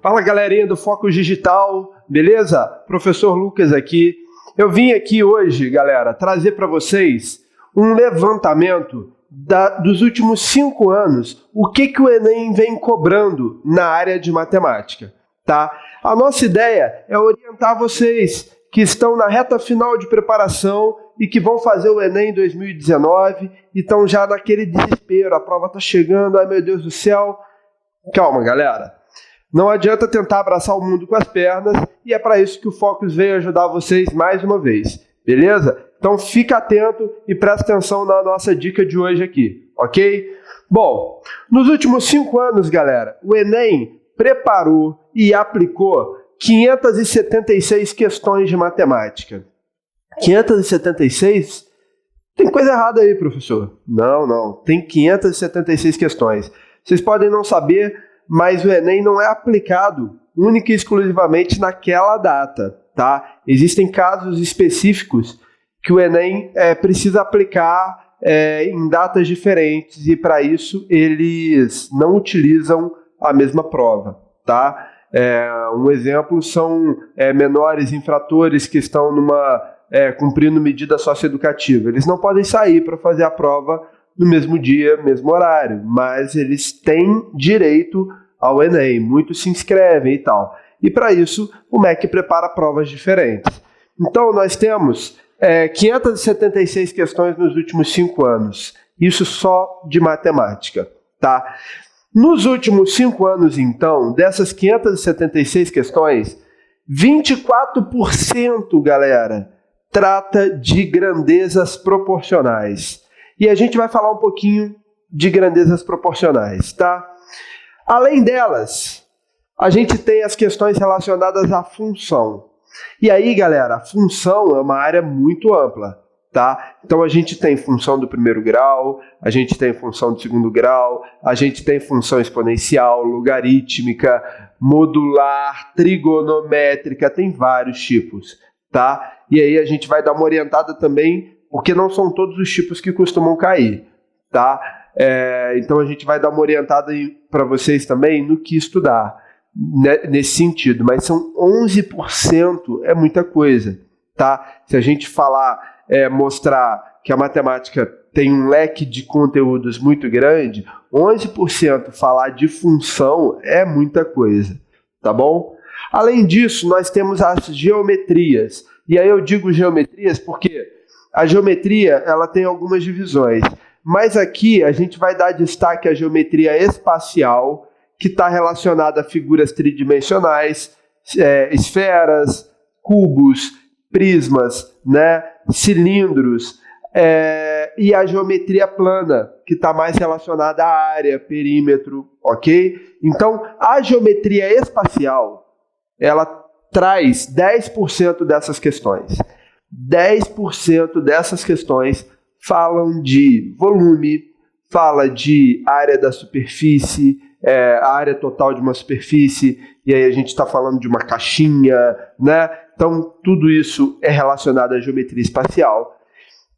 Fala galerinha do Focus Digital, beleza? Professor Lucas aqui. Eu vim aqui hoje, galera, trazer para vocês um levantamento dos últimos 5 anos, o que o Enem vem cobrando na área de matemática, tá? A nossa ideia é orientar vocês que estão na reta final de preparação e que vão fazer o Enem 2019 e estão já naquele desespero, a prova está chegando, ai meu Deus do céu. Calma, galera. Não adianta tentar abraçar o mundo com as pernas e é para isso que o Focus veio ajudar vocês mais uma vez, beleza? Então fica atento e presta atenção na nossa dica de hoje aqui, ok? Bom, nos últimos 5 anos, galera, o Enem preparou e aplicou 576 questões de matemática. 576? Tem coisa errada aí, professor. Não. Tem 576 questões. Vocês podem não saber, mas o Enem não é aplicado única e exclusivamente naquela data, tá? Existem casos específicos que o Enem precisa aplicar em datas diferentes e para isso eles não utilizam a mesma prova, tá? Um exemplo são menores infratores que estão cumprindo medida socioeducativa. Eles não podem sair para fazer a prova no mesmo dia, mesmo horário, mas eles têm direito ao Enem, muitos se inscrevem e tal. E para isso, o MEC prepara provas diferentes. Então, nós temos 576 questões nos últimos 5 anos, isso só de matemática, tá? Nos últimos 5 anos, então, dessas 576 questões, 24%, galera, trata de grandezas proporcionais. E a gente vai falar um pouquinho de grandezas proporcionais, tá? Além delas, a gente tem as questões relacionadas à função. E aí, galera, a função é uma área muito ampla, tá? Então a gente tem função do primeiro grau, a gente tem função do segundo grau, a gente tem função exponencial, logarítmica, modular, trigonométrica, tem vários tipos, tá? E aí a gente vai dar uma orientada também, porque não são todos os tipos que costumam cair, tá? Então a gente vai dar uma orientada para vocês também no que estudar, né, nesse sentido, mas são 11%, é muita coisa, tá? Se a gente falar, mostrar que a matemática tem um leque de conteúdos muito grande, 11% falar de função é muita coisa, tá bom? Além disso, nós temos as geometrias, e aí eu digo geometrias porque a geometria ela tem algumas divisões, mas aqui a gente vai dar destaque à geometria espacial, que está relacionada a figuras tridimensionais, esferas, cubos, prismas, né, cilindros, e a geometria plana, que está mais relacionada à área, perímetro, ok? Então, a geometria espacial, ela traz 10% dessas questões. 10% dessas questões falam de volume, fala de área da superfície, a área total de uma superfície, e aí a gente está falando de uma caixinha, né? Então, tudo isso é relacionado à geometria espacial.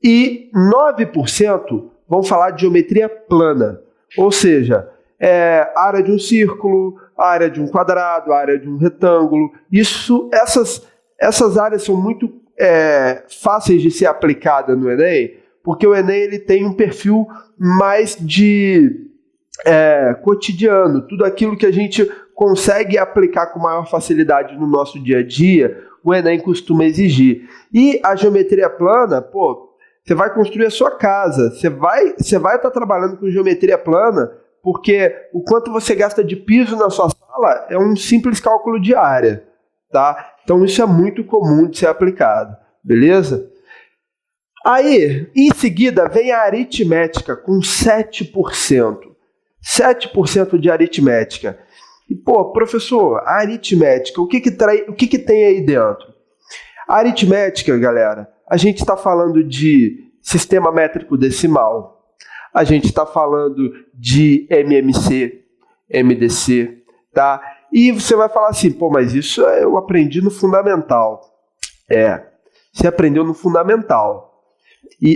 E 9% vão falar de geometria plana, ou seja, a área de um círculo, a área de um quadrado, a área de um retângulo. Essas áreas são muito fáceis de ser aplicadas no Enem, porque o Enem ele tem um perfil mais de cotidiano, tudo aquilo que a gente consegue aplicar com maior facilidade no nosso dia a dia, o Enem costuma exigir. E a geometria plana, você vai construir a sua casa, você vai estar trabalhando com geometria plana, porque o quanto você gasta de piso na sua sala é um simples cálculo de área, tá? Então isso é muito comum de ser aplicado, beleza? Aí, em seguida, vem a aritmética com 7%. 7% de aritmética. E, professor, a aritmética, o que tem aí dentro? A aritmética, galera, a gente está falando de sistema métrico decimal, a gente está falando de MMC, MDC, tá? E você vai falar assim, mas isso eu aprendi no fundamental. Você aprendeu no fundamental.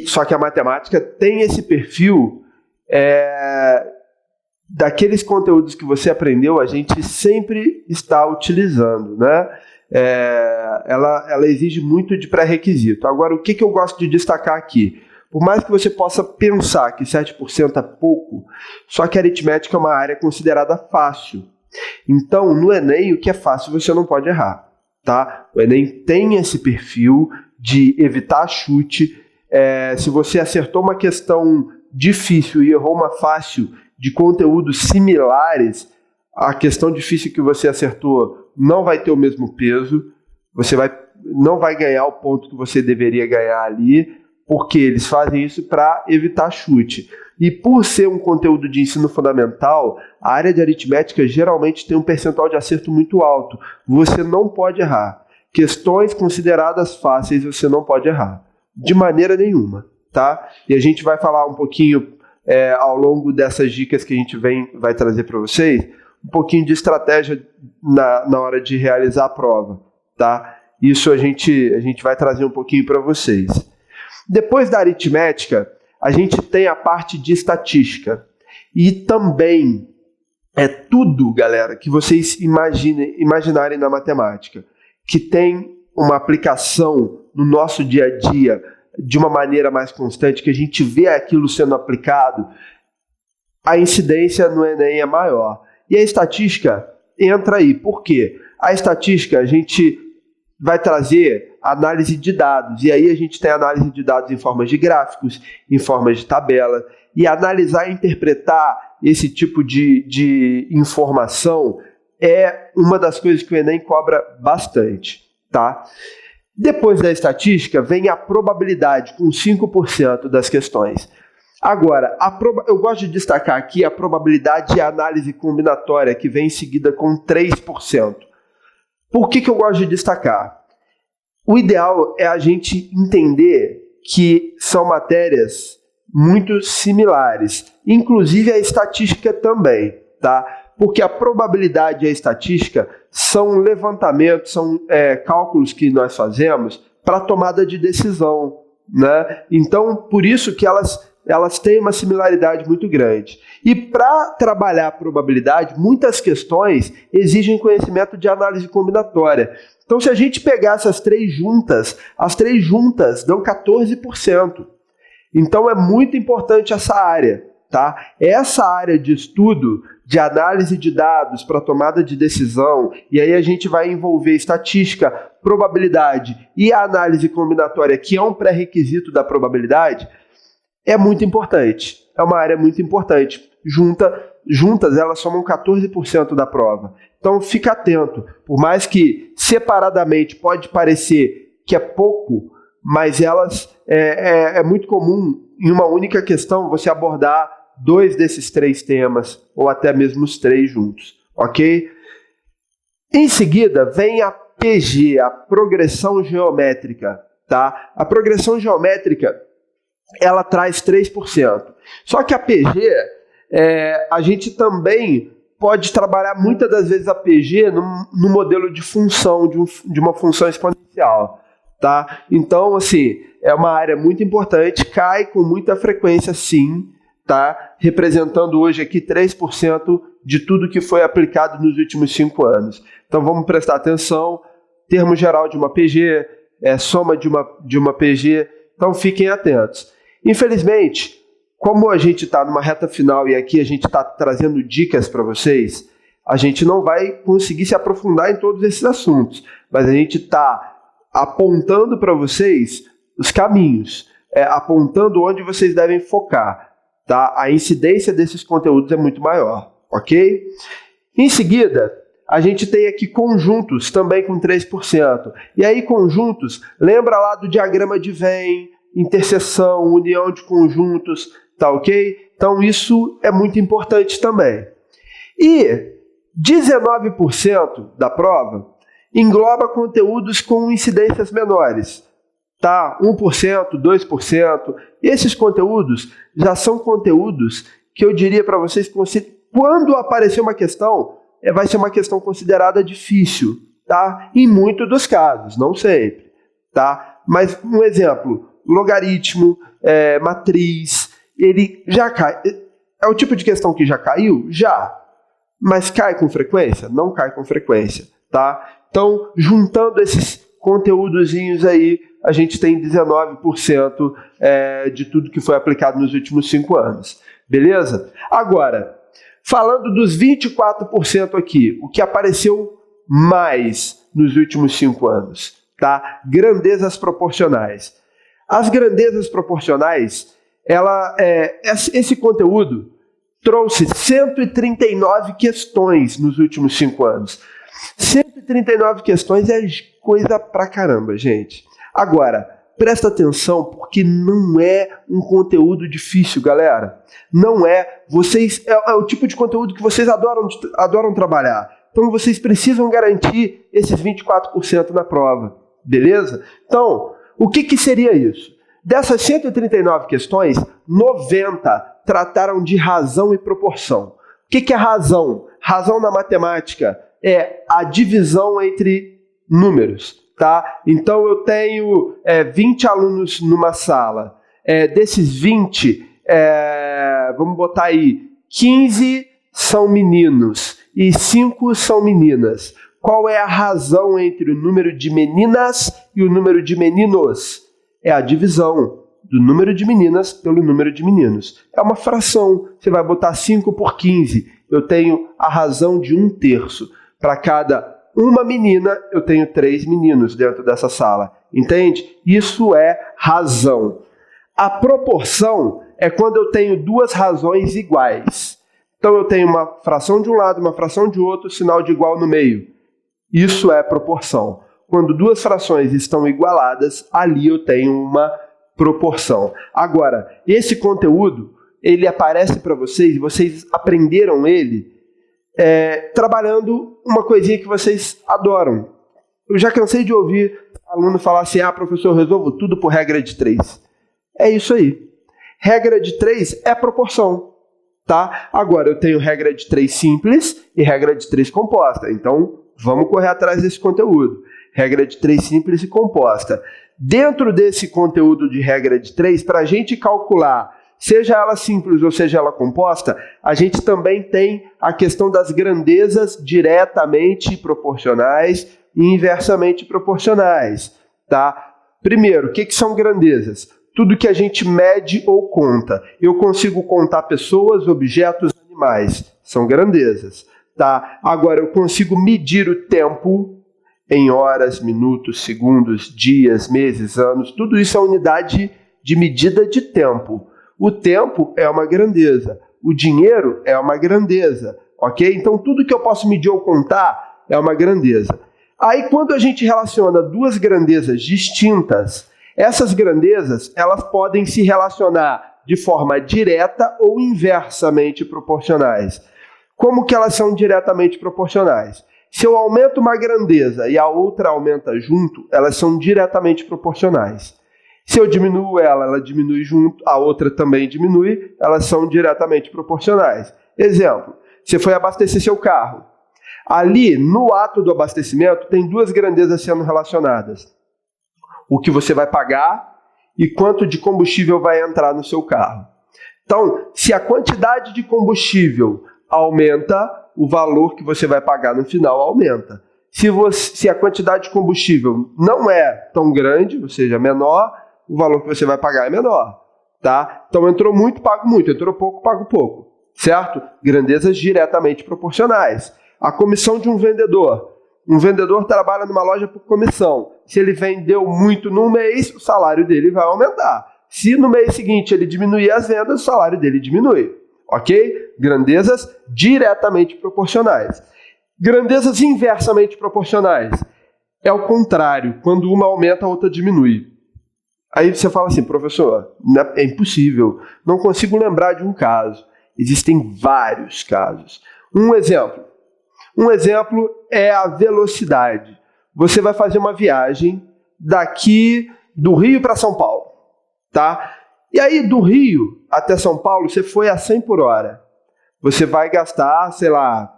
Só que a matemática tem esse perfil daqueles conteúdos que você aprendeu, a gente sempre está utilizando, né? Ela exige muito de pré-requisito. Agora, o que eu gosto de destacar aqui? Por mais que você possa pensar que 7% é pouco, só que a aritmética é uma área considerada fácil. Então, no Enem, o que é fácil você não pode errar, tá? O Enem tem esse perfil de evitar chute. Se você acertou uma questão difícil e errou uma fácil de conteúdos similares, a questão difícil que você acertou não vai ter o mesmo peso, você não vai ganhar o ponto que você deveria ganhar ali, porque eles fazem isso para evitar chute. E por ser um conteúdo de ensino fundamental, a área de aritmética geralmente tem um percentual de acerto muito alto. Você não pode errar. Questões consideradas fáceis você não pode errar. De maneira nenhuma, tá? E a gente vai falar um pouquinho ao longo dessas dicas que a gente vai trazer para vocês, um pouquinho de estratégia na hora de realizar a prova, tá? Isso a gente vai trazer um pouquinho para vocês. Depois da aritmética, a gente tem a parte de estatística. E também tudo, galera, que vocês imaginarem na matemática, que tem uma aplicação no nosso dia a dia de uma maneira mais constante, que a gente vê aquilo sendo aplicado, a incidência no Enem é maior. E a estatística entra aí. Por quê? A estatística, a gente vai trazer análise de dados, e aí a gente tem análise de dados em formas de gráficos, em formas de tabela, e analisar e interpretar esse tipo de informação é uma das coisas que o Enem cobra bastante, tá? Depois da estatística vem a probabilidade, com 5% das questões. Agora, eu gosto de destacar aqui a probabilidade e a análise combinatória, que vem em seguida com 3%. Por que eu gosto de destacar? O ideal é a gente entender que são matérias muito similares, inclusive a estatística também, tá? Porque a probabilidade e a estatística são levantamentos, são cálculos que nós fazemos para tomada de decisão, né? Então, por isso que elas têm uma similaridade muito grande. E para trabalhar a probabilidade, muitas questões exigem conhecimento de análise combinatória. Então, se a gente pegar essas as três juntas dão 14%. Então, é muito importante essa área, tá? Essa área de estudo, de análise de dados para tomada de decisão, e aí a gente vai envolver estatística, probabilidade e a análise combinatória, que é um pré-requisito da probabilidade, é muito importante. É uma área muito importante. Juntas, elas somam 14% da prova. Então, fica atento. Por mais que separadamente pode parecer que é pouco, mas elas é muito comum em uma única questão você abordar 2 desses 3 temas, ou até mesmo os 3 juntos, ok? Em seguida, vem a PG, a progressão geométrica, tá? A progressão geométrica, ela traz 3%. Só que a PG, a gente também pode trabalhar muitas das vezes a PG no modelo de função, de uma função exponencial, tá? Então, assim, é uma área muito importante, cai com muita frequência, sim, tá? Representando hoje aqui 3% de tudo que foi aplicado nos últimos 5 anos. Então, vamos prestar atenção, termo geral de uma PG, soma de uma PG, então fiquem atentos. Infelizmente, como a gente está numa reta final e aqui a gente está trazendo dicas para vocês, a gente não vai conseguir se aprofundar em todos esses assuntos, mas a gente está apontando para vocês os caminhos, apontando onde vocês devem focar, tá? A incidência desses conteúdos é muito maior, ok? Em seguida, a gente tem aqui conjuntos também com 3%. E aí conjuntos, lembra lá do diagrama de Venn, interseção, união de conjuntos, tá ok? Então isso é muito importante também. E 19% da prova engloba conteúdos com incidências menores, tá? 1%, 2%. Esses conteúdos já são conteúdos que eu diria para vocês, quando aparecer uma questão, vai ser uma questão considerada difícil, tá? Em muitos dos casos, não sempre, tá? Mas um exemplo, logaritmo, matriz, ele já cai. É o tipo de questão que já caiu? Já. Mas cai com frequência? Não cai com frequência, tá? Então, juntando esses conteúdozinhos aí, a gente tem 19% de tudo que foi aplicado nos últimos 5 anos. Beleza? Agora, falando dos 24% aqui, o que apareceu mais nos últimos 5 anos, tá? Grandezas proporcionais. As grandezas proporcionais, esse conteúdo trouxe 139 questões nos últimos 5 anos. 139 questões é coisa pra caramba, gente. Agora, presta atenção, porque não é um conteúdo difícil, galera. Não é. É o tipo de conteúdo que vocês adoram trabalhar. Então, vocês precisam garantir esses 24% na prova. Beleza? Então, o que seria isso? Dessas 139 questões, 90 trataram de razão e proporção. O que é razão? Razão na matemática é a divisão entre números, tá? Então eu tenho 20 alunos numa sala. Desses 20, vamos botar aí, 15 são meninos e 5 são meninas. Qual é a razão entre o número de meninas e o número de meninos? É a divisão do número de meninas pelo número de meninos. É uma fração. Você vai botar 5 por 15. Eu tenho a razão de 1/3. Para cada uma menina, eu tenho 3 meninos dentro dessa sala. Entende? Isso é razão. A proporção é quando eu tenho 2 razões iguais. Então eu tenho uma fração de um lado, uma fração de outro, sinal de igual no meio. Isso é proporção. Quando 2 frações estão igualadas, ali eu tenho uma proporção. Agora, esse conteúdo, ele aparece para vocês, e vocês aprenderam ele trabalhando uma coisinha que vocês adoram. Eu já cansei de ouvir aluno falar assim, professor, eu resolvo tudo por regra de 3. É isso aí. Regra de 3 é proporção, tá? Agora, eu tenho regra de 3 simples e regra de 3 composta. Então, vamos correr atrás desse conteúdo. Regra de 3 simples e composta. Dentro desse conteúdo de regra de 3, para a gente calcular, seja ela simples ou seja ela composta, a gente também tem a questão das grandezas diretamente proporcionais e inversamente proporcionais. Tá? Primeiro, o que são grandezas? Tudo que a gente mede ou conta. Eu consigo contar pessoas, objetos, animais. São grandezas. Tá? Agora, eu consigo medir o tempo em horas, minutos, segundos, dias, meses, anos. Tudo isso é unidade de medida de tempo. O tempo é uma grandeza. O dinheiro é uma grandeza. Ok? Então, tudo que eu posso medir ou contar é uma grandeza. Aí, quando a gente relaciona 2 grandezas distintas, essas grandezas elas podem se relacionar de forma direta ou inversamente proporcionais. Como que elas são diretamente proporcionais? Se eu aumento uma grandeza e a outra aumenta junto, elas são diretamente proporcionais. Se eu diminuo ela diminui junto, a outra também diminui, elas são diretamente proporcionais. Exemplo, você foi abastecer seu carro. Ali, no ato do abastecimento, tem 2 grandezas sendo relacionadas. O que você vai pagar e quanto de combustível vai entrar no seu carro. Então, se a quantidade de combustível aumenta, o valor que você vai pagar no final aumenta. Se a quantidade de combustível não é tão grande, ou seja, menor, o valor que você vai pagar é menor. Tá? Então, entrou muito, pago muito. Entrou pouco, pago pouco. Certo? Grandezas diretamente proporcionais. A comissão de um vendedor. Um vendedor trabalha numa loja por comissão. Se ele vendeu muito num mês, o salário dele vai aumentar. Se no mês seguinte ele diminuir as vendas, o salário dele diminui. Ok? Grandezas diretamente proporcionais. Grandezas inversamente proporcionais. É o contrário. Quando uma aumenta, a outra diminui. Aí você fala assim, professor, é impossível. Não consigo lembrar de um caso. Existem vários casos. Um exemplo é a velocidade. Você vai fazer uma viagem daqui do Rio para São Paulo. Tá? E aí, do Rio até São Paulo, você foi a 100 por hora. Você vai gastar,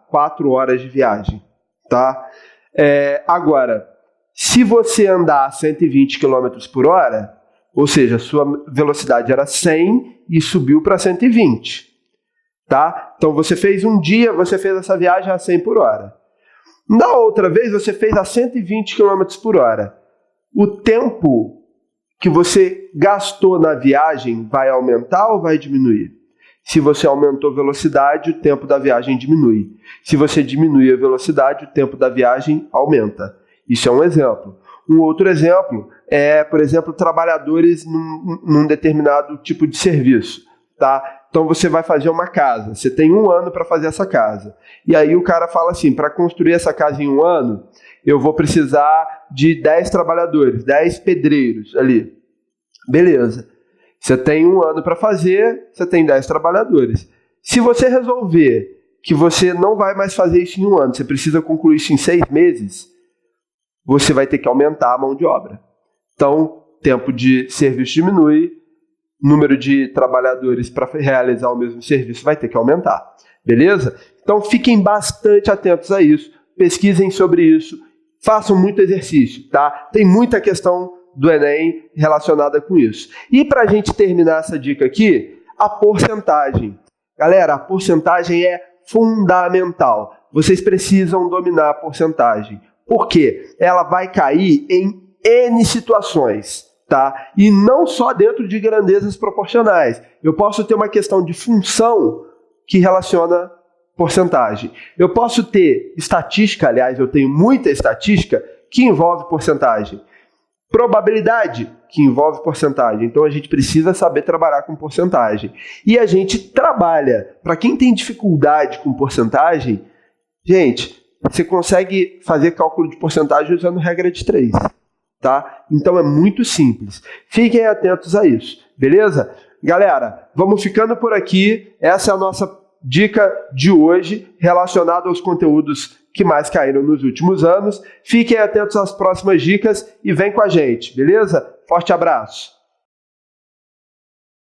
4 horas de viagem. Tá? Agora, se você andar a 120 km por hora, ou seja, sua velocidade era 100 e subiu para 120. tá? Então você fez um dia, você fez essa viagem a 100 por hora. Na outra vez você fez a 120 km por hora. O tempo que você gastou na viagem vai aumentar ou vai diminuir? Se você aumentou a velocidade, o tempo da viagem diminui. Se você diminui a velocidade, o tempo da viagem aumenta. Isso é um exemplo. Um outro exemplo é, por exemplo, trabalhadores num determinado tipo de serviço, tá? Então você vai fazer uma casa, você tem 1 ano para fazer essa casa. E aí o cara fala assim, para construir essa casa em 1 ano, eu vou precisar de 10 trabalhadores, 10 pedreiros ali. Beleza. Você tem 1 ano para fazer, você tem 10 trabalhadores. Se você resolver que você não vai mais fazer isso em 1 ano, você precisa concluir isso em 6 meses, você vai ter que aumentar a mão de obra. Então, tempo de serviço diminui, número de trabalhadores para realizar o mesmo serviço vai ter que aumentar. Beleza? Então, fiquem bastante atentos a isso, pesquisem sobre isso, façam muito exercício, tá? Tem muita questão do Enem relacionada com isso. E para a gente terminar essa dica aqui, a porcentagem. Galera, a porcentagem é fundamental. Vocês precisam dominar a porcentagem. Por quê? Ela vai cair em N situações, tá? E não só dentro de grandezas proporcionais. Eu posso ter uma questão de função que relaciona porcentagem. Eu posso ter estatística, aliás, eu tenho muita estatística que envolve porcentagem. Probabilidade, que envolve porcentagem. Então a gente precisa saber trabalhar com porcentagem. E a gente trabalha. Para quem tem dificuldade com porcentagem, gente, você consegue fazer cálculo de porcentagem usando regra de 3. Tá? Então é muito simples. Fiquem atentos a isso. Beleza? Galera, vamos ficando por aqui. Essa é a nossa dica de hoje relacionada aos conteúdos que mais caíram nos últimos anos. Fiquem atentos às próximas dicas e vem com a gente, beleza? Forte abraço!